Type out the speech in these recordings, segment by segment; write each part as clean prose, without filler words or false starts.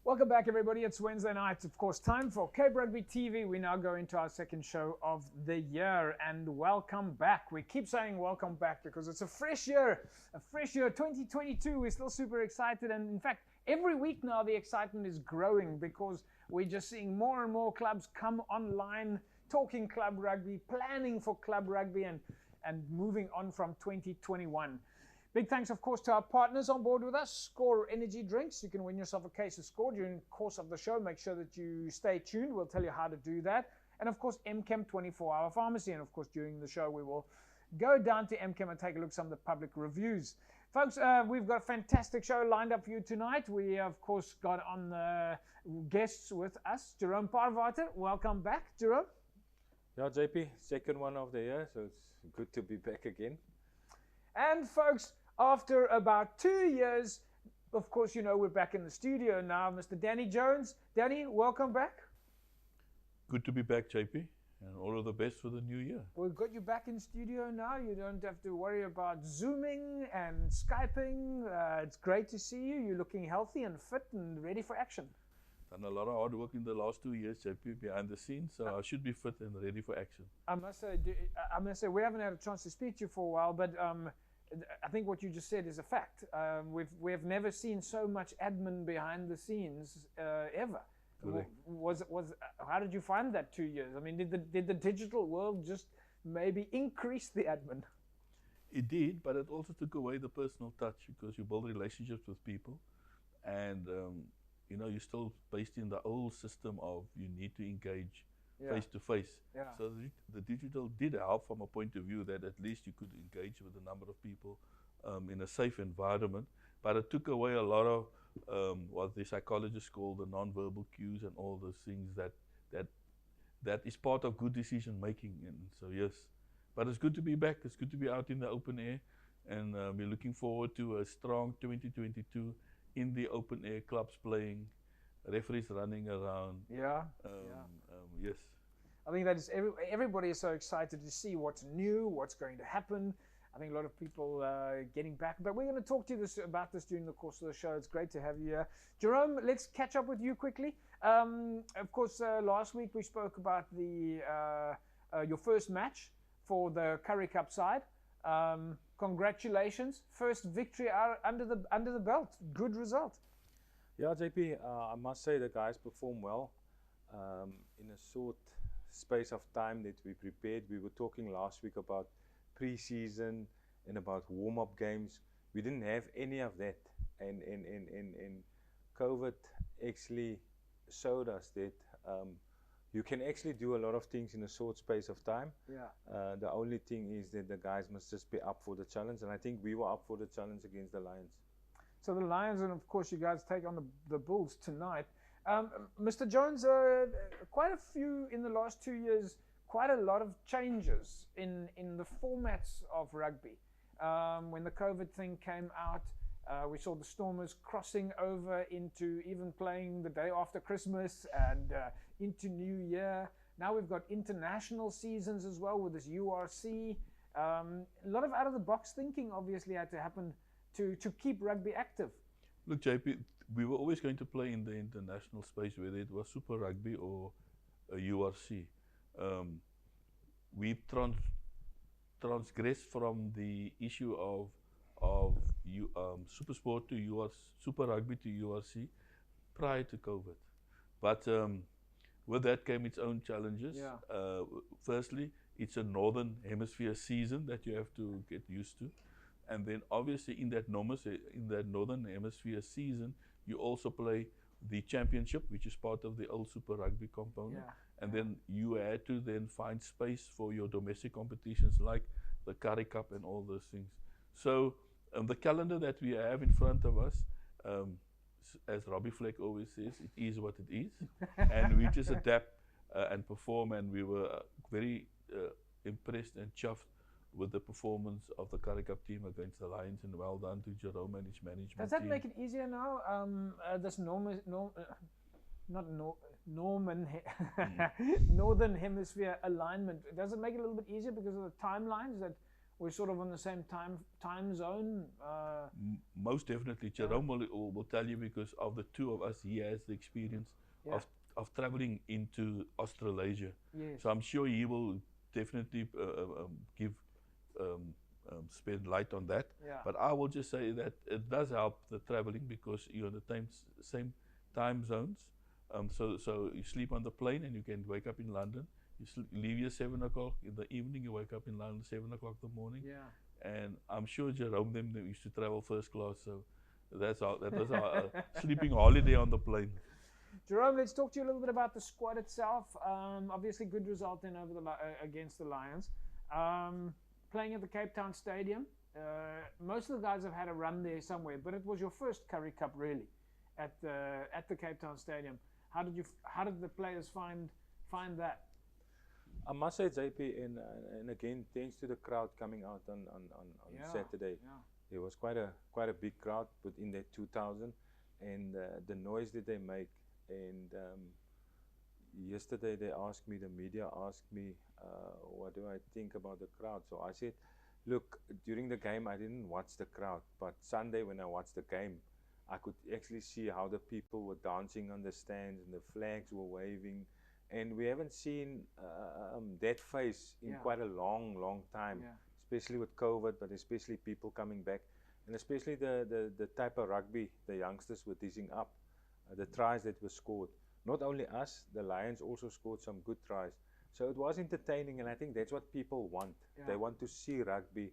Welcome back, everybody. It's Wednesday night. Of course, time for Cape Rugby TV. We now go into our second show of the year, and welcome back. We keep saying welcome back because it's a fresh year, 2022. We're still super excited, and in fact, every week now the excitement is growing because we're just seeing more and more clubs come online, talking club rugby, planning for club rugby, and moving on from 2021. Big thanks, of course, to our partners on board with us, Score Energy Drinks. You can win yourself a case of Score during the course of the show. Make sure that you stay tuned. We'll tell you how to do that. And, of course, MChem 24-hour pharmacy. And, of course, during the show, we will go down to MChem and take a look at some of the public reviews. Folks, we've got a fantastic show lined up for you tonight. We, of course, got on the guests with us, Jerome Paarwater. Welcome back, Jerome. Yeah, JP, second one of the year, so it's good to be back again. And folks, after about 2 years, of course, you know, we're back in the studio now. Mr. Danny Jones. Danny, welcome back. Good to be back, JP, and all of the best for the new year. We've got you back in studio now. You don't have to worry about Zooming and Skyping. It's great to see you. You're looking healthy and fit and ready for action. Done a lot of hard work in the last 2 years, JP, behind the scenes, so I should be fit and ready for action. I must say, we haven't had a chance to speak to you for a while, but I think what you just said is a fact. We've never seen so much admin behind the scenes ever. Correct. How did you find that 2 years? I mean, did the digital world just maybe increase the admin? It did, but it also took away the personal touch because you build relationships with people, and you know, you're still based in the old system of you need to engage face to face. So the digital did help from a point of view that at least you could engage with a number of people in a safe environment, but it took away a lot of what the psychologists call the non-verbal cues and all those things that is part of good decision making. And so yes, but it's good to be back. It's good to be out in the open air, and we're looking forward to a strong 2022 in the open air, clubs playing, referees running around. Yes. I think that is everybody is so excited to see what's new, what's going to happen. I think a lot of people are getting back, but we're going to talk to you about this during the course of the show. It's great to have you here. Jerome, let's catch up with you quickly. Of course, last week we spoke about your first match for the Currie Cup side. Congratulations, first victory under the belt. Good result. Yeah, JP, I must say the guys performed well in a short space of time that we prepared. We were talking last week about pre-season and about warm-up games. We didn't have any of that, and COVID actually showed us that you can actually do a lot of things in a short space of time. The only thing is that the guys must just be up for the challenge, and I think we were up for the challenge against the Lions. So the Lions, and of course you guys take on the Bulls tonight. Mr. Jones, quite a few in the last 2 years, quite a lot of changes in the formats of rugby. When the COVID thing came out, we saw the Stormers crossing over into even playing the day after Christmas and into New Year. Now we've got international seasons as well with this URC. A lot of out-of-the-box thinking obviously had to happen to keep rugby active. Look, JP, we were always going to play in the international space, whether it was Super Rugby or a URC. We transgressed from the issue of Super Sport to Super Rugby to URC prior to COVID. But with that came its own challenges. Firstly, it's a Northern Hemisphere season that you have to get used to. And then obviously in that Northern Hemisphere season, you also play the championship, which is part of the old Super Rugby component. And then you had to then find space for your domestic competitions like the Currie Cup and all those things. So the calendar that we have in front of us, as Robbie Fleck always says, it is what it is. And we just adapt and perform, and we were very impressed and chuffed with the performance of the Currie Cup team against the Lions, and well done to Jerome and his management. Does that team. make it easier now? This Northern Hemisphere alignment, does it make it a little bit easier because of the timelines that we're sort of on the same time zone. Most definitely, Jerome will tell you, because of the two of us, he has the experience of traveling into Australasia. Yes. So I'm sure he will definitely give spend light on that. Yeah. But I will just say that it does help the traveling, because you're in the same time zones. So you sleep on the plane and you can wake up in London. You leave here 7 o'clock in the evening, you wake up in London 7 o'clock in the morning. Yeah. And I'm sure Jerome them used to travel first class, so that was our sleeping holiday on the plane. Jerome, let's talk to you a little bit about the squad itself. Obviously, good result in over against the Lions. Playing at the Cape Town Stadium. Most of the guys have had a run there somewhere, but it was your first Currie Cup really at the Cape Town Stadium. How did the players find that? I must say, JP, and again, thanks to the crowd coming out on Saturday. Yeah. There was quite a big crowd within that 2,000, and the noise that they make. And yesterday they asked me, the media asked me, what do I think about the crowd? So I said, look, during the game I didn't watch the crowd, but Sunday when I watched the game, I could actually see how the people were dancing on the stands and the flags were waving. And we haven't seen that face in quite a long time, especially with COVID, but especially people coming back, and especially the type of rugby the youngsters were dishing up, the tries that were scored. Not only us, the Lions also scored some good tries. So it was entertaining, and I think that's what people want. They want to see rugby.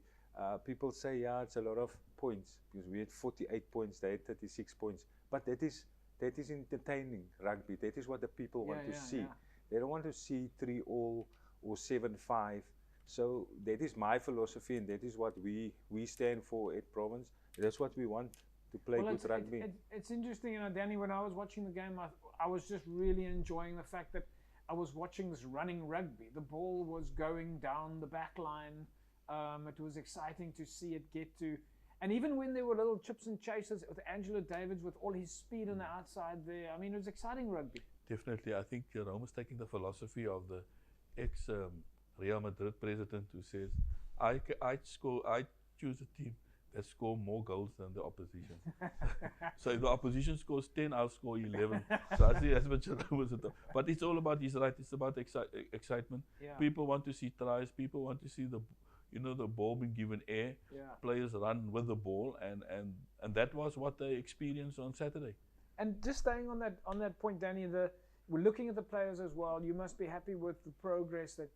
People say, yeah, it's a lot of points, because we had 48 points, they had 36 points, but that is entertaining rugby. That is what the people want to see. They don't want to see 3-all or 7-5. So that is my philosophy, and that is what we stand for at Province. That's what we want, to play good rugby. It's interesting, you know, Danny, when I was watching the game, I was just really enjoying the fact that I was watching this running rugby. The ball was going down the back line. It was exciting to see it get to, and even when there were little chips and chases with Angelo Davids with all his speed on the outside there, I mean, it was exciting rugby. Definitely. I think Jerome is taking the philosophy of the ex-Real Madrid president, who says, I choose a team that score more goals than the opposition. So if the opposition scores 10, I'll score 11. So I see that's what Jerome is about. But it's all about, he's right, it's about excitement. People want to see tries, people want to see the ball being given air, players run with the ball, and that was what they experienced on Saturday. And just staying on that point, Danny, we're looking at the players as well. You must be happy with the progress that,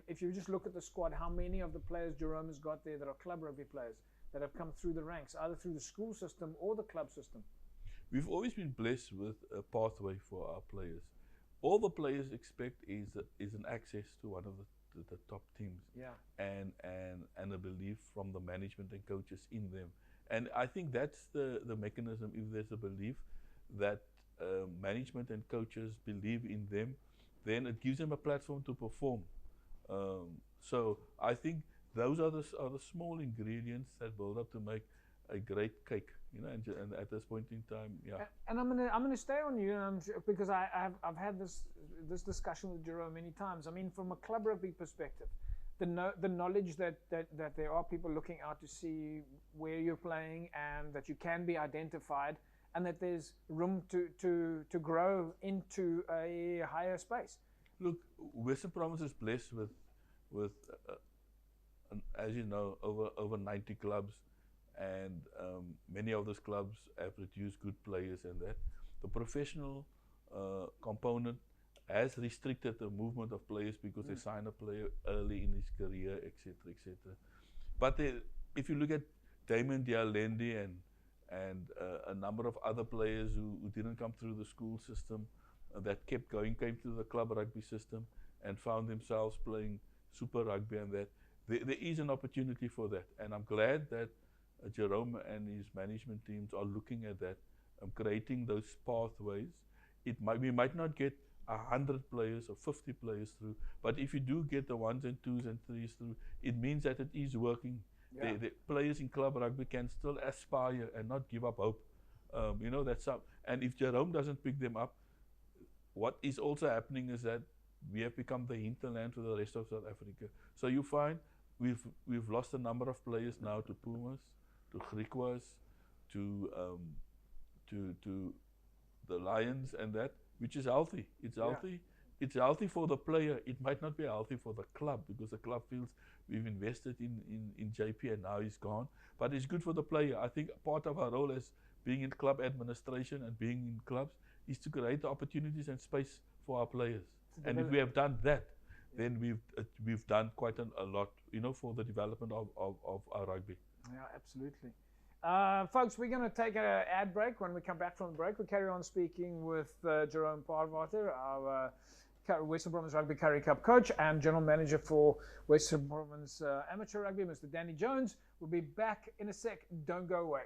if you just look at the squad, how many of the players Jerome has got there that are club rugby players that have come through the ranks, either through the school system or the club system. We've always been blessed with a pathway for our players. All the players expect is an access to one of the top teams, and a belief from the management and coaches in them. And I think that's the mechanism. If there's a belief that management and coaches believe in them, then it gives them a platform to perform. So I think those are the small ingredients that build up to make a great cake, you know. And at this point in time, And I'm gonna stay on you, because I've had this discussion with Jerome many times. I mean, from a club rugby perspective, the knowledge that there are people looking out to see where you're playing, and that you can be identified, and that there's room to grow into a higher space. Look, Western Province is blessed with as you know, over 90 clubs, and many of those clubs have produced good players, and that the professional component has restricted the movement of players, because they sign a player early in his career, etc., etc. But if you look at Damon Dialendi and a number of other players who didn't come through the school system, that came through the club rugby system and found themselves playing super rugby, and that there is an opportunity for that. And I'm glad that Jerome and his management teams are looking at that, creating those pathways. We might not get 100 players or 50 players through, but if you do get the 1s and 2s and 3s through, it means that it is working. The players in club rugby can still aspire and not give up hope. You know, and if Jerome doesn't pick them up, what is also happening is that we have become the hinterland for the rest of South Africa. So you find we've lost a number of players now to Pumas, to Griquas, to the Lions and that, which is healthy. It's healthy. It's healthy for the player. It might not be healthy for the club because the club feels we've invested in JP and now he's gone. But it's good for the player. I think part of our role as being in club administration and being in clubs is to create the opportunities and space for our players. And if we have done that, then we've done quite a lot, for the development of our rugby. Yeah, absolutely. Folks, we're going to take an ad break. When we come back from the break, we carry on speaking with Jerome Paarwater, our Western Province Rugby Currie Cup coach and General Manager for Western Province Amateur Rugby, Mr. Danny Jones. We'll be back in a sec. Don't go away.